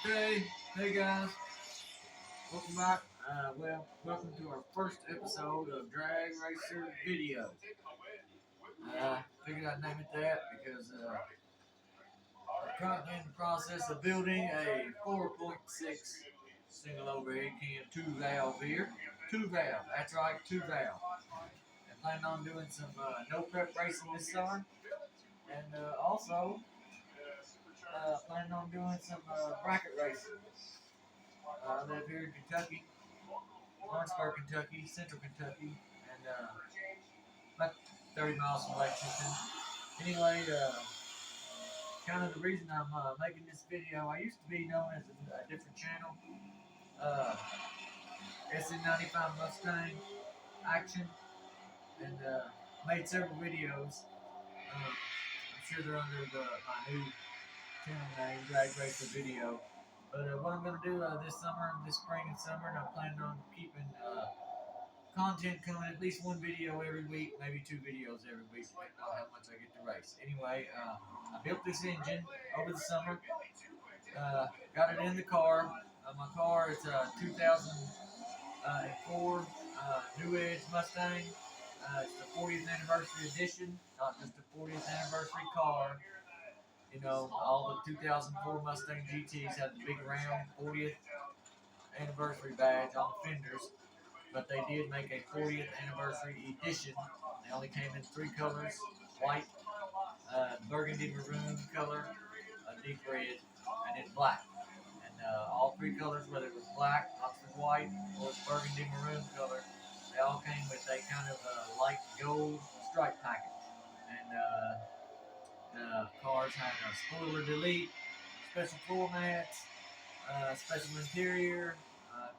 Okay, hey guys, welcome back. Welcome to our first episode of Drag Racer Video. Figured I'd name it that because we're currently in the process of building a 4.6 single overhead cam 2 valve here. 2 valve, that's right, 2 valve. And planning on doing some no prep racing this summer, and also planning on doing some bracket racing. I live here in Kentucky, Lawrenceburg, Kentucky, Central Kentucky, and about 30 miles from Lexington. Anyway, kind of the reason I'm making this video, I used to be known as a different channel, uh, SN95 Mustang Action, and made several videos. I'm sure they're under my new channel name, Drag Racer Video. But what I'm going to do this summer, this spring and summer, and I'm planning on keeping content coming, at least one video every week, maybe 2 videos every week, depending on how much I get to race. Anyway, I built this engine over the summer, got it in the car. My car is a 2004 New Edge Mustang. It's the 40th anniversary edition, not just a 40th anniversary car. You know, all the 2004 Mustang GTs have the big round 40th anniversary badge on the fenders, but they did make a 40th anniversary edition. They only came in 3 colors: white, burgundy maroon color, a deep red, and then black. And all 3 colors, whether it was black, Oxford white, or burgundy maroon color, they all came with a kind of light gold stripe package. And the cars had a spoiler delete, special floor mats, special interior,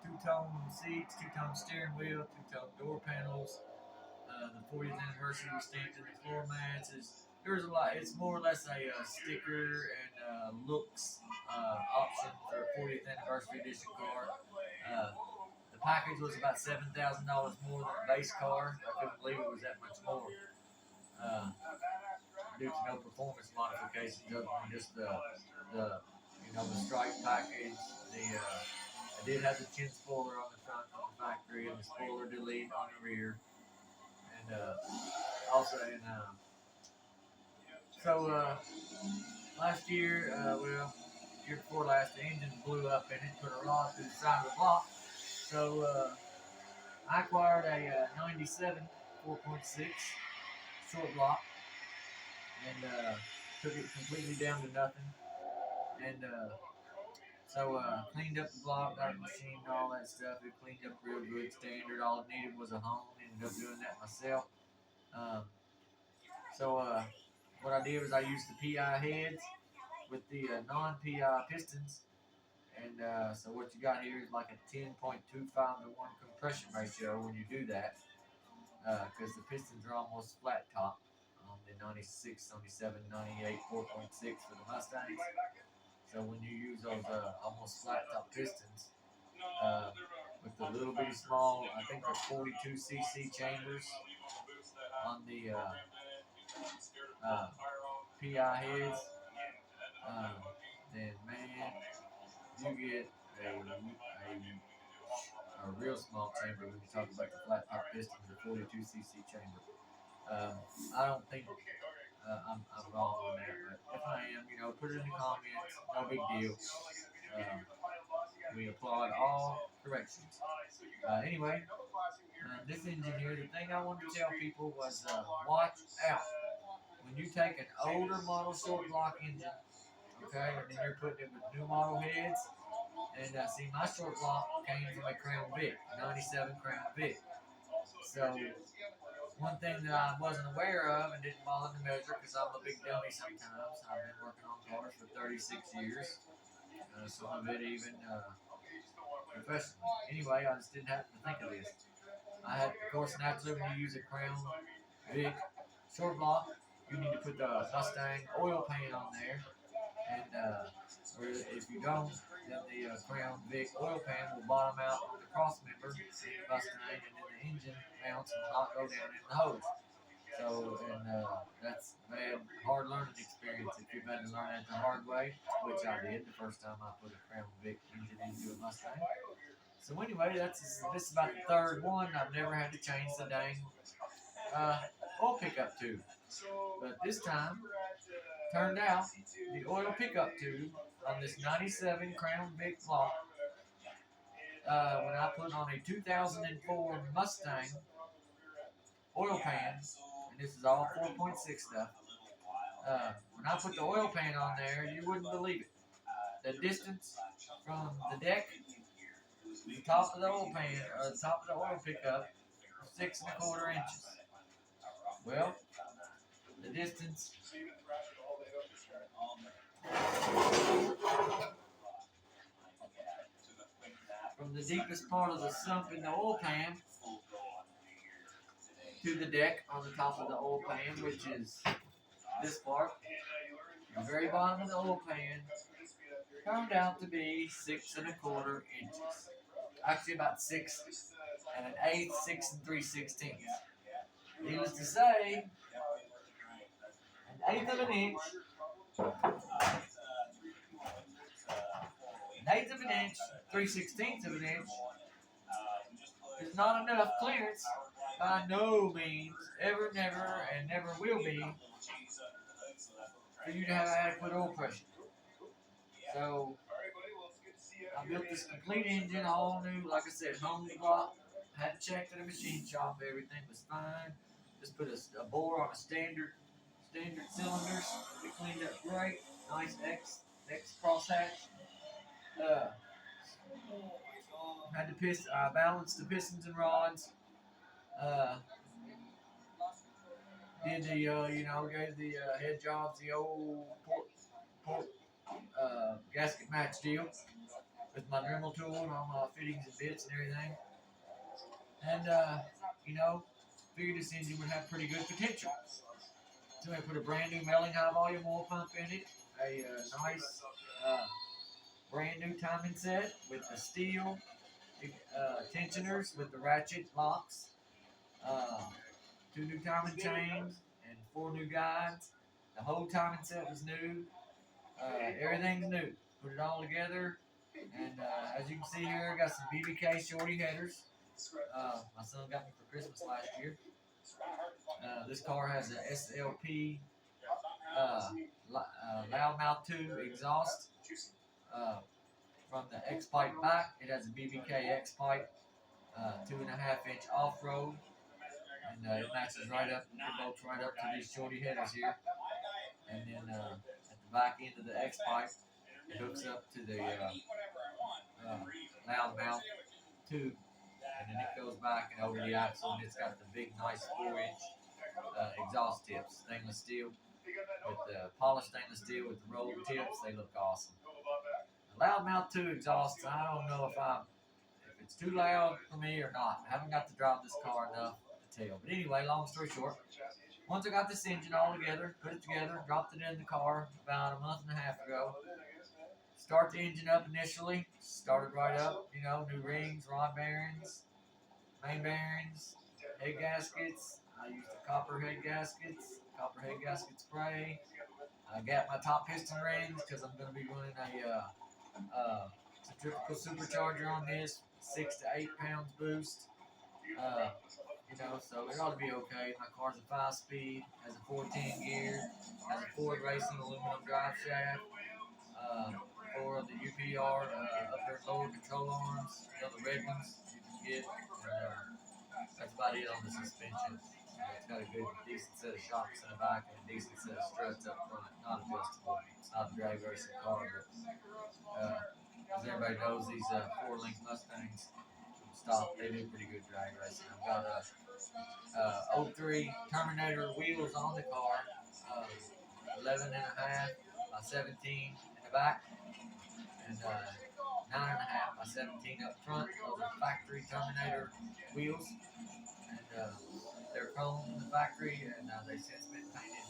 two-tone seats, two-tone steering wheel, two-tone door panels. The 40th anniversary stamped in the floor mats. There's a lot. It's more or less a sticker and looks option for a 40th anniversary edition car. The package was about $7,000 more than a base car. I couldn't believe it was that much more. Uh, Due to no performance modifications other than just the stripe package. I did have the chin spoiler on the front from the factory and the spoiler delete on the rear, and also last year, year before last, the engine blew up and it put a rod through the side of the block. So I acquired a 97 4.6 short block and took it completely down to nothing. And cleaned up the block, got it machined, all that stuff. It cleaned up real good, standard. All it needed was a hone. Ended up doing that myself. Um, what I did was I used the PI heads with the non-PI pistons. And so what you got here is like a 10.25 to 1 compression ratio when you do that, because the pistons are almost flat top on the 96, 97, 98, 4.6 for the Mustangs. So when you use those almost flat top pistons uh, with the little bitty small, I think they're 42 cc chambers on the PI heads, then man, you get a real small chamber when you talk about the flat top piston, the 42 cc chamber. I don't think I'm wrong on that, but if I am, put it in the comments. No big deal. We applaud all corrections. Anyway, this engine here, the thing I wanted to tell people was watch out. When you take an older model short block engine, okay, and then you're putting it with new model heads, and see, my short block came from a Crown Vic, 97 Crown Vic. So, one thing that I wasn't aware of and didn't bother to measure, because I'm a big dummy sometimes. I've been working on cars for 36 years, some of it even professionally. Anyway, I just didn't happen to think of this. I had, of course, naturally when you use a Crown Vic short block, you need to put the Mustang oil pan on there, and or if you don't, then the Crown Vic oil pan will bottom out on the cross member in the Mustang, and then the engine mounts will not go down in the hose. So, and that's a bad, hard learning experience if you've had to learn that the hard way, which I did the first time I put a Crown Vic engine into a Mustang. So anyway, this is about the third one. I've never had to change the dang uh, oil pickup tube. But this time, turned out the oil pickup tube on this 97 Crown Vic block, when I put on a 2004 Mustang oil pan, and this is all 4.6 stuff, when I put the oil pan on there, you wouldn't believe it. The distance from the deck to the top of the oil pan, or the top of the oil pickup, 6.25 inches. Well, the distance from the deepest part of the sump in the oil pan to the deck on the top of the oil pan, which is this part, the very bottom of the oil pan, turned out to be 6.25 inches. Actually, about 6 1/8, 6 3/16. Needless to say, an eighth of an inch, an eighth of an inch, 3/16 of an inch is not enough clearance by no means, ever, never, and never will be, for you to have adequate oil pressure. So I built this complete engine, all new, like I said, home to block. Had to check to the machine shop, everything was fine. Just put a bore on a standard cylinders. It cleaned up great. Nice X crosshatch. Uh, had to balance the pistons and rods. Uh, did the gave the head jobs the old port gasket match deal with my Dremel tool and all my fittings and bits and everything. And figured this engine would have pretty good potential. So I put a brand new Melling high volume oil pump in it, a nice brand new timing set with the steel tensioners with the ratchet locks, uh, 2 new timing chains, and 4 new guides. The whole timing set was new. Everything's new. Put it all together, and as you can see here, I got some BBK shorty headers. My son got me for Christmas last year. This car has a SLP loudmouth 2 exhaust from the X pipe back. It has a BBK X pipe, 2.5 inch off road, and it matches right up. It bolts right up to these shorty headers here. And then at the back end of the X pipe, it hooks up to the loudmouth tube, and then it goes back and over the axle, and it's got the big, nice 4-inch exhaust tips, stainless steel, with the polished stainless steel with the rolled tips. They look awesome. The loudmouth 2 exhaust, I don't know if it's too loud for me or not. I haven't got to drive this car enough to tell. But anyway, long story short, once I got this engine all together, put it together, dropped it in the car about a month and a half ago. Start the engine up initially. Started right up, new rings, rod bearings, main bearings, head gaskets. I used the copper head gasket spray. I got my top piston rings because I'm going to be running a centrifugal supercharger on this, 6 to 8 pounds boost. So it ought to be okay. My car's a 5-speed, has a 410 gear, has a Ford Racing aluminum drive shaft, 4 of the UPR upper and lower control arms, the red ones you can get. And, that's about it on the suspension. It's got a good, decent set of shocks in the back and a decent set of struts up front. Not adjustable. It's not a drag racing car, but as everybody knows, these 4-link Mustangs stop. They do pretty good drag racing. I've got a 03 Terminator wheels on the car, 11.5 by 17 in the back, and 9.5 by 17 up front. Those are factory Terminator wheels, and they're chrome in the factory, and they've since been painted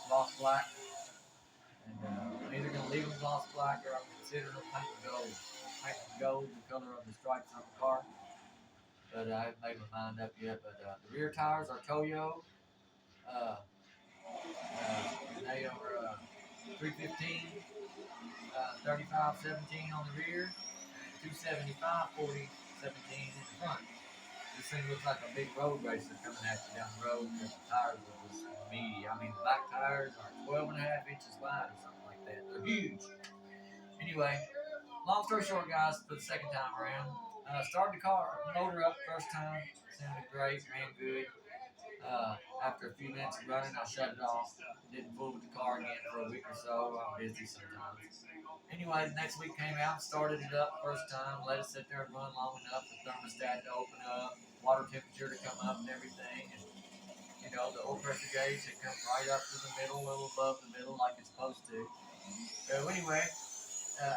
gloss black. And I'm either going to leave them gloss black or I'm considering them painted gold. Painted gold, the color of the stripes on the car. But I haven't made my mind up yet. But the rear tires are Toyo. Uh, they are 315, 3517 on the rear, and 275, 40, 17 in the front. This thing looks like a big road racer coming at you down the road because the tires are just meaty. I mean, the back tires are 12 and a half inches wide or something like that. They're huge. Anyway, long story short, guys, for the second time around, started the car, motor up first time, sounded great, ran good. After a few minutes of running, I shut it off. Didn't fool with the car again for a week or so. I'm busy sometimes. Anyway, the next week came out, started it up first time, let it sit there and run long enough for the thermostat to open up, water temperature to come up and everything. And, you know, the oil pressure gauge had come right up to the middle, a little above the middle like it's supposed to. So anyway,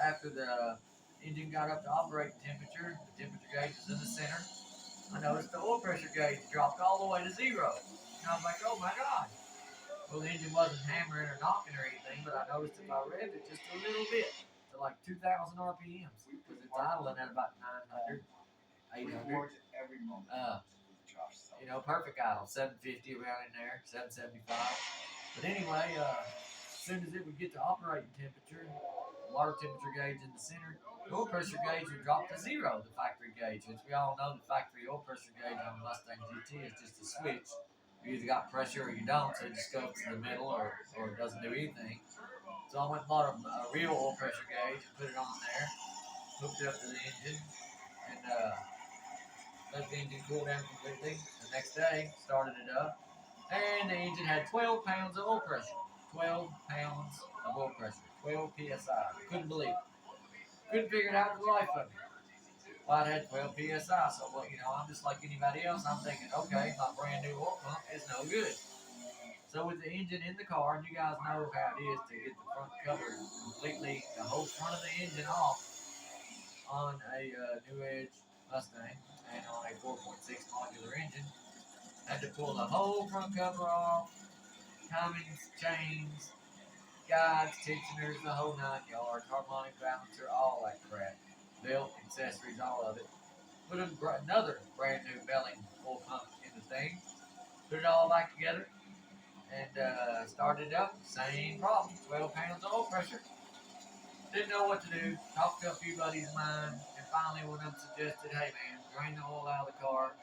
after the engine got up to operating temperature, the temperature gauge was in the center. I noticed the oil pressure gauge dropped all the way to zero. And I was like, oh my God. Well, the engine wasn't hammering or knocking or anything, but I noticed if I revved it just a little bit to like 2,000 RPMs, because it's idling at about 900, 800. You know, perfect idle, 750 around in there, 775. But anyway, as soon as it would get to operating temperature, water temperature gauge in the center, the oil pressure gauge would drop to zero, the factory gauge, which we all know the factory oil pressure gauge on the Mustang GT is just a switch. You either got pressure or you don't, so it just goes to the middle or it doesn't do anything. So I went and bought a real oil pressure gauge and put it on there, hooked it up to the engine, and let the engine cool down completely. The next day, started it up, and the engine had 12 pounds of oil pressure. 12 pounds of oil pressure. 12 psi. Couldn't believe it. Couldn't figure it out for the life of me. Well, it had 12 psi, so well, you know, I'm just like anybody else. I'm thinking, okay, my brand new oil pump is no good. So with the engine in the car, and you guys know how it is to get the front cover completely, the whole front of the engine off on a New Edge Mustang and on a 4.6 modular engine. Had to pull the whole front cover off, timings, chains, guides, tensioners, the whole 9 yards, harmonic balancer, all that crap. Belt, accessories, all of it. Put another brand new belling oil pump in the thing. Put it all back together and started it up. Same problem. 12 pounds of oil pressure. Didn't know what to do. Talked to a few buddies of mine, and finally one of them suggested, hey man, drain the oil out of the car,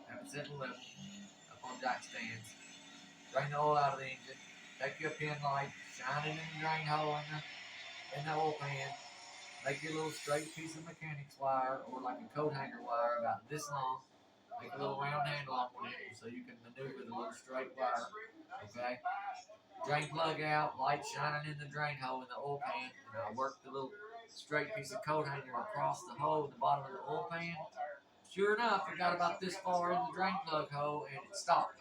have it set level up on jack stands. Drain the oil out of the engine. Take your pin light, shine it in the drain hole in the oil pan. Make your little straight piece of mechanics wire or like a coat hanger wire about this long. Make a little round handle on it so you can maneuver the little straight wire. Okay? Drain plug out, light shining in the drain hole in the oil pan, and I work the little straight piece of coat hanger across the hole in the bottom of the oil pan. Sure enough, it got about this far in the drain plug hole and it stopped.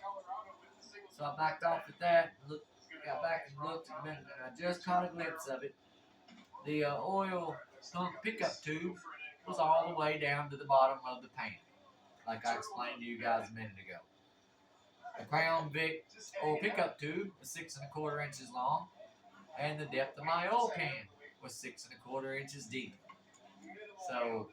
So I backed off at that, got back and looked, and I just caught a glimpse of it. The oil pump pickup tube was all the way down to the bottom of the pan, like I explained to you guys a minute ago. The Crown Vic oil pickup tube was 6¼ inches long, and the depth of my oil pan was 6¼ inches deep. So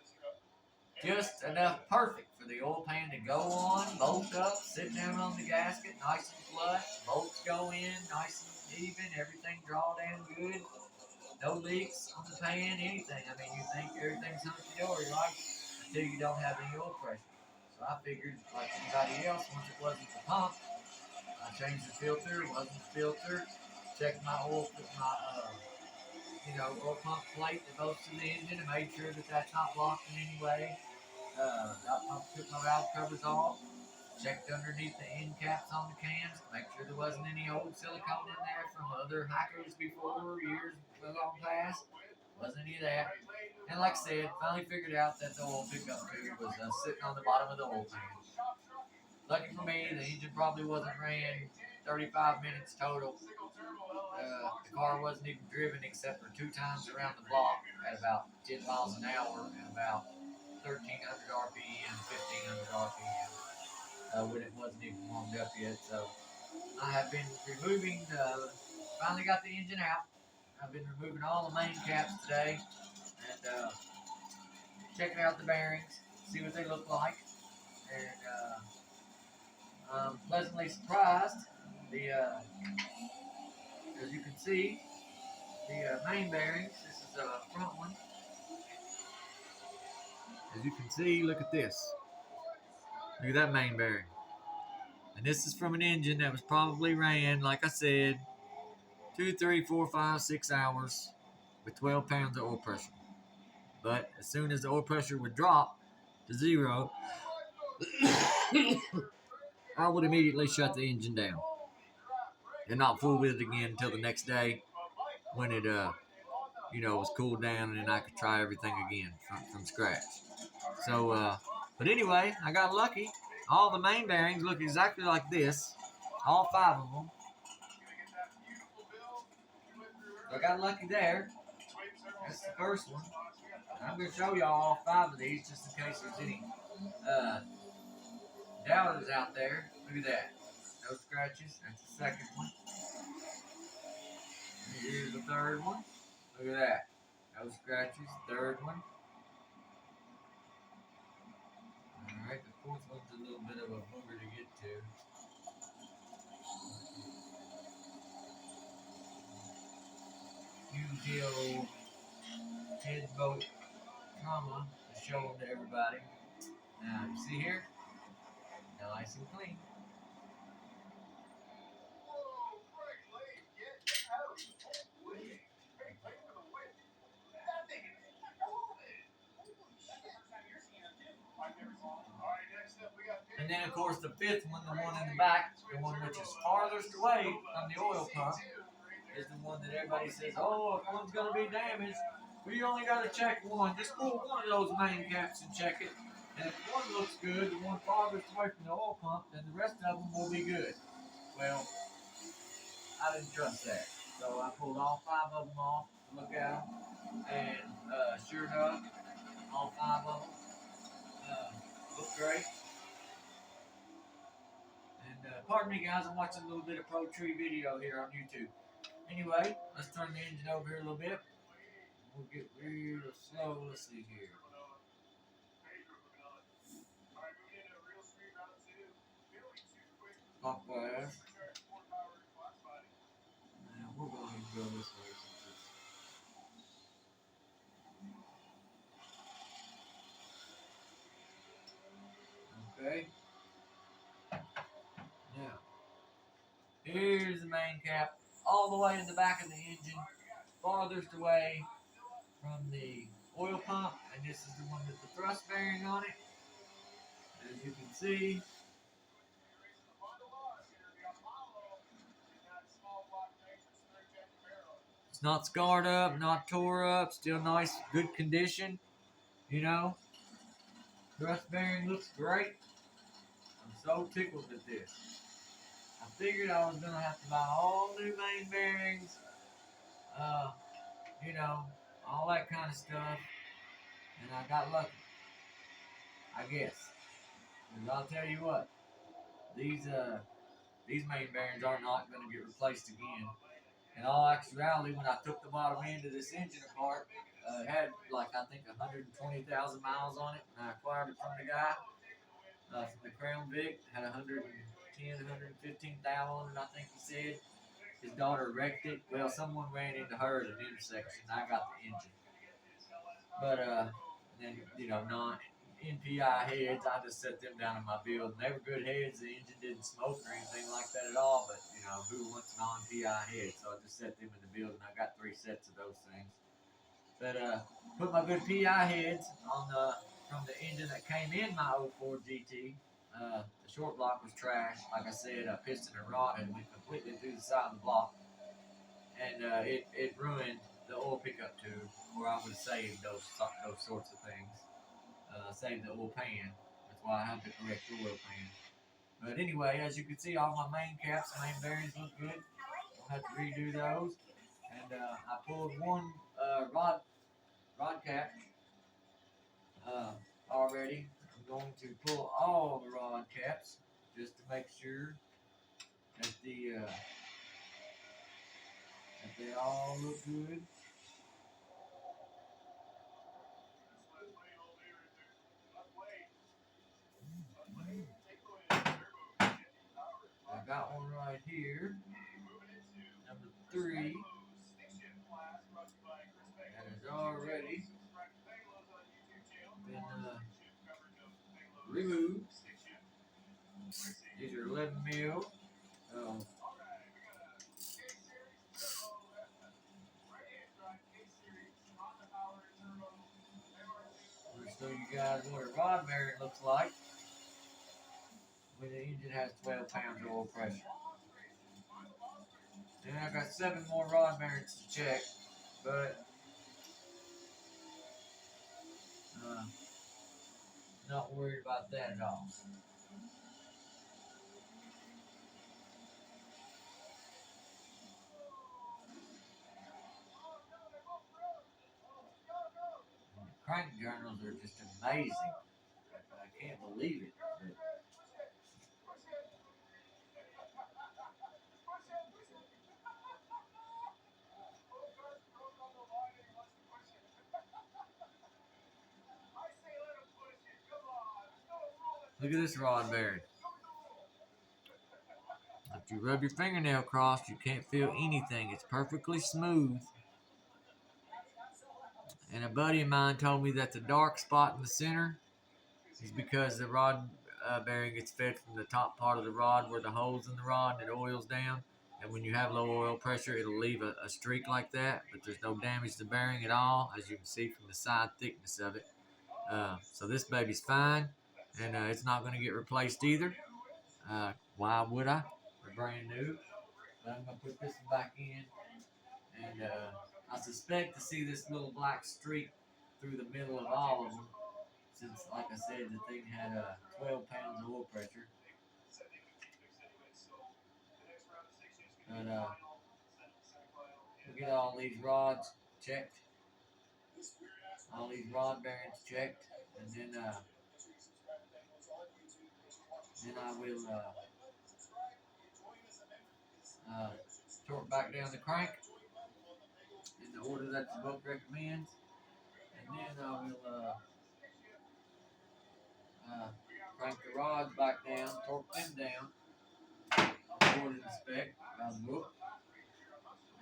just enough perfect for the oil pan to go on, bolt up, sit down on the gasket, nice and flush, bolts go in, nice and even, everything draw down good, no leaks on the pan, anything. I mean, you think everything's hunky-dory, right? Until you don't have any oil pressure. So I figured, like anybody else, once it wasn't the pump, I changed the filter, it wasn't the filter, checked my oil pump plate that goes to the engine and made sure that that's not blocked in any way. Took my valve covers off, checked underneath the end caps on the cans to make sure there wasn't any old silicone in there from other hackers before, years long past. Wasn't any of that. And like I said, finally figured out that the oil pickup tube was sitting on the bottom of the oil pan. Lucky for me, the engine probably wasn't ran 35 minutes total. The car wasn't even driven except for 2 times around the block at about 10 miles an hour and about 1,300 RPM, 1,500 RPM, when it wasn't even warmed up yet. So I have been removing, finally got the engine out. I've been removing all the main caps today and checking out the bearings, see what they look like. And I'm pleasantly surprised The as you can see, the main bearings. This is the front one. As you can see, look at this. Look at that main bearing. And this is from an engine that was probably ran, like I said, 2, 3, 4, 5, 6 hours with 12 pounds of oil pressure. But as soon as the oil pressure would drop to zero, I would immediately shut the engine down and not fool with it again until the next day when it, was cooled down and then I could try everything again from scratch. So, but anyway, I got lucky. All the main bearings look exactly like this, all 5 of them. So I got lucky there. That's the first one. I'm going to show y'all all 5 of these just in case there's any doubters out there. Look at that. No scratches. That's the second one. Here's the third one. Look at that. No scratches. Third one. Alright, the fourth one's a little bit of a booger to get to. Use the old head boat trauma to show them to everybody. Now, you see here? Nice and clean. And then, of course, the fifth one, the one in the back, the one which is farthest away from the oil pump, is the one that everybody says, oh, if one's going to be damaged, we only got to check one. Just pull one of those main caps and check it. And if one looks good, the one farthest away from the oil pump, then the rest of them will be good. Well, I didn't trust that. So I pulled all 5 of them off to look at them. And sure enough, all 5 of them look great. And pardon me, guys, I'm watching a little bit of Pro Tree video here on YouTube. Anyway, let's turn the engine over here a little bit. We'll get real slow. Let's see here. Clockwise. Now we're going to go this way since it's okay. Now, here's the main cap, all the way in the back of the engine, farthest away from the oil pump, and this is the one with the thrust bearing on it. As you can see, it's not scarred up, not tore up, still nice, good condition. You know, thrust bearing looks great. I'm so tickled with this. I figured I was gonna have to buy all new main bearings, all that kind of stuff, and I got lucky, I guess. And I'll tell you what, these main bearings are not going to get replaced again. In all actuality, when I took the bottom end of this engine apart, it had like I think 120,000 miles on it when I acquired it from the guy. From the Crown Vic, had 110, 115,000, I think he said. His daughter wrecked it. Well, someone ran into her at an intersection. I got the engine. But, then, non-NPI heads, I just set them down in my build. And they were good heads. The engine didn't smoke or anything like that at all. But, who wants non-PI heads? So I just set them in the build, and I got 3 sets of those things. But, put my good PI heads on from the engine that came in my 04 GT. The short block was trash. Like I said, a piston and rod and went completely through the side of the block. And it ruined the oil pickup tube, or I would save those sorts of things. Save the oil pan. That's why I have the correct oil pan. But anyway, as you can see, all my main caps, main bearings look good. Don't have to redo those. And I pulled one rod cap already. I'm going to pull all the rod caps just to make sure that that they all look good. I got one right right here, number 3, that has already been removed. These are 11 mil. I'll show you guys what a rod bearing looks like when the engine has 12 pounds of oil pressure. And I got 7 more rod bearings to check, but not worried about that at all. And the crank journals are just amazing. I can't believe it. But look at this rod bearing. If you rub your fingernail across, you can't feel anything. It's perfectly smooth. And a buddy of mine told me that the dark spot in the center is because the rod bearing gets fed from the top part of the rod where the holes in the rod and it oils down. And when you have low oil pressure, it'll leave a streak like that, but there's no damage to the bearing at all, as you can see from the side thickness of it. So this baby's fine, and it's not going to get replaced either. Why would I? They're brand new. But I'm going to put this one back in, and I suspect to see this little black streak through the middle of all of them, since, like I said, the thing had 12 pounds of oil pressure. But we'll get all these rods checked, all these rod bearings checked, and then I will torque back down the crank in the order that the book recommends, and then I will crank the rods back down, torque them down according to spec by the book,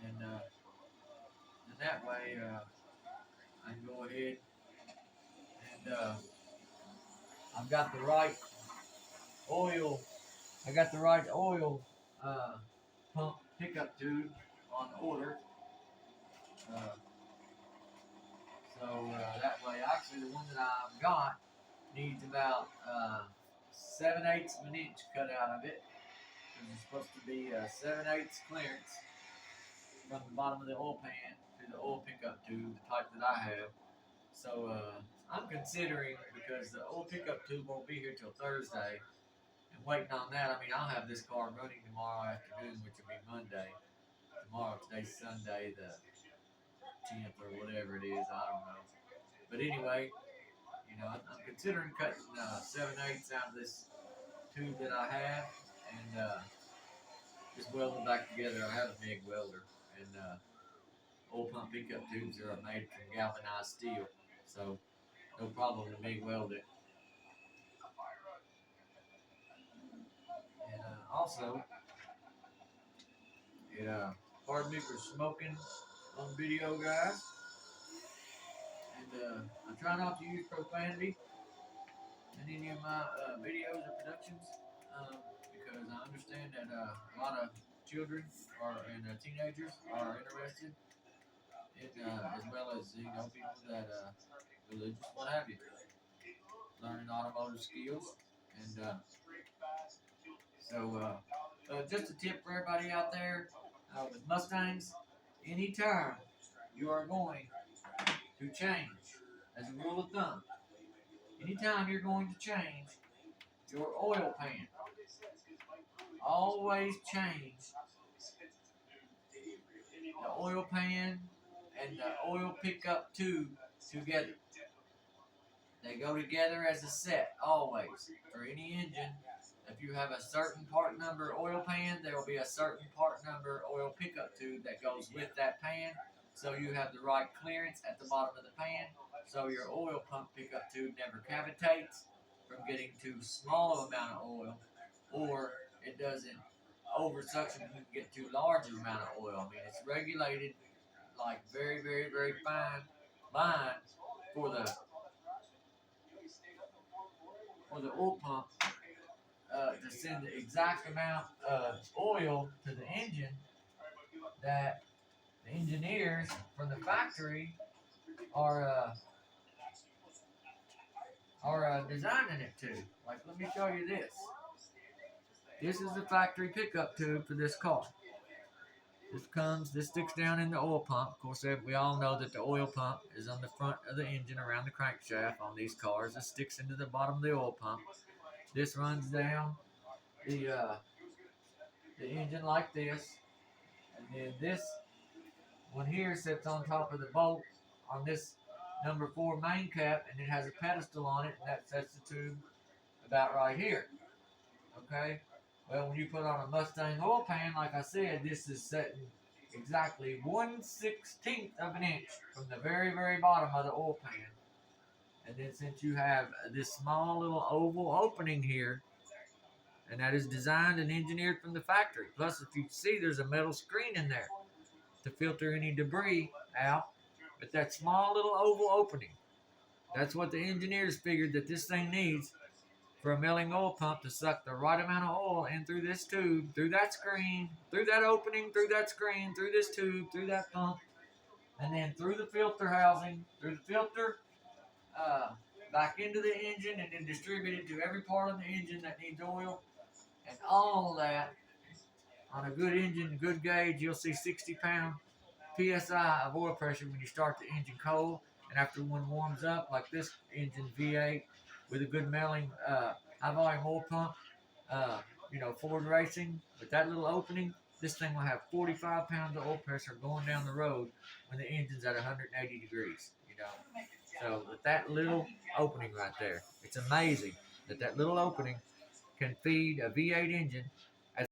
and that way I can go ahead and I've got the right oil. I got the right oil pump pickup tube on order. So that way, actually, the one that I've got needs about 7/8 of an inch cut out of it. It's supposed to be 7/8 clearance from the bottom of the oil pan to the oil pickup tube, the type that I have. So I'm considering, because the oil pickup tube won't be here till Thursday, and waiting on that, I mean, I'll have this car running tomorrow afternoon, which will be Monday. Tomorrow, today's Sunday, the 10th or whatever it is, I don't know. But anyway, you know, I'm considering cutting 7/8 out of this tube that I have, and just welding back together. I have a MIG welder, and oil pump pickup tubes are made from galvanized steel, so no problem to MIG weld it. And also, pardon me for smoking on video, guys. And I try not to use profanity in any of my videos or productions, because I understand that a lot of children and teenagers are interested in, as well as people that religious, what have you, learning automotive skills. And so just a tip for everybody out there with Mustangs: anytime you are going to change, as a rule of thumb, anytime you're going to change your oil pan, always change the oil pan and the oil pickup tube together. They go together as a set, always. For any engine, if you have a certain part number oil pan, there will be a certain part number oil pickup tube that goes with that pan, so you have the right clearance at the bottom of the pan, so your oil pump pickup tube never cavitates from getting too small of amount of oil, or it doesn't over suction, you can get too large an amount of oil. I mean, it's regulated like very, very, very fine line for the oil pump to send the exact amount of oil to the engine that the engineers from the factory are designing it to. Like, let me show you this. This is the factory pickup tube for this car. This sticks down in the oil pump. Of course, we all know that the oil pump is on the front of the engine around the crankshaft on these cars. It sticks into the bottom of the oil pump. This runs down the engine like this, and then this one here sits on top of the bolt on this number 4 main cap, and it has a pedestal on it, and that sets the tube about right here. Okay? Well, when you put on a Mustang oil pan, like I said, this is setting exactly 1/16 of an inch from the very, very bottom of the oil pan. And then since you have this small little oval opening here, and that is designed and engineered from the factory. Plus, if you see, there's a metal screen in there to filter any debris out. But that small little oval opening, that's what the engineers figured that this thing needs for a milling oil pump to suck the right amount of oil in through this tube, through that screen, through that opening, through that screen, through this tube, through that pump, and then through the filter housing, through the filter, back into the engine, and then distribute it to every part of the engine that needs oil. And all of that, on a good engine, good gauge, you'll see 60-pound PSI of oil pressure when you start the engine cold. And after one warms up, like this engine V8 with a good milling high volume oil pump, Ford Racing, with that little opening, this thing will have 45 pounds of oil pressure going down the road when the engine's at 180 degrees. So with that little opening right there, it's amazing that little opening can feed a V8 engine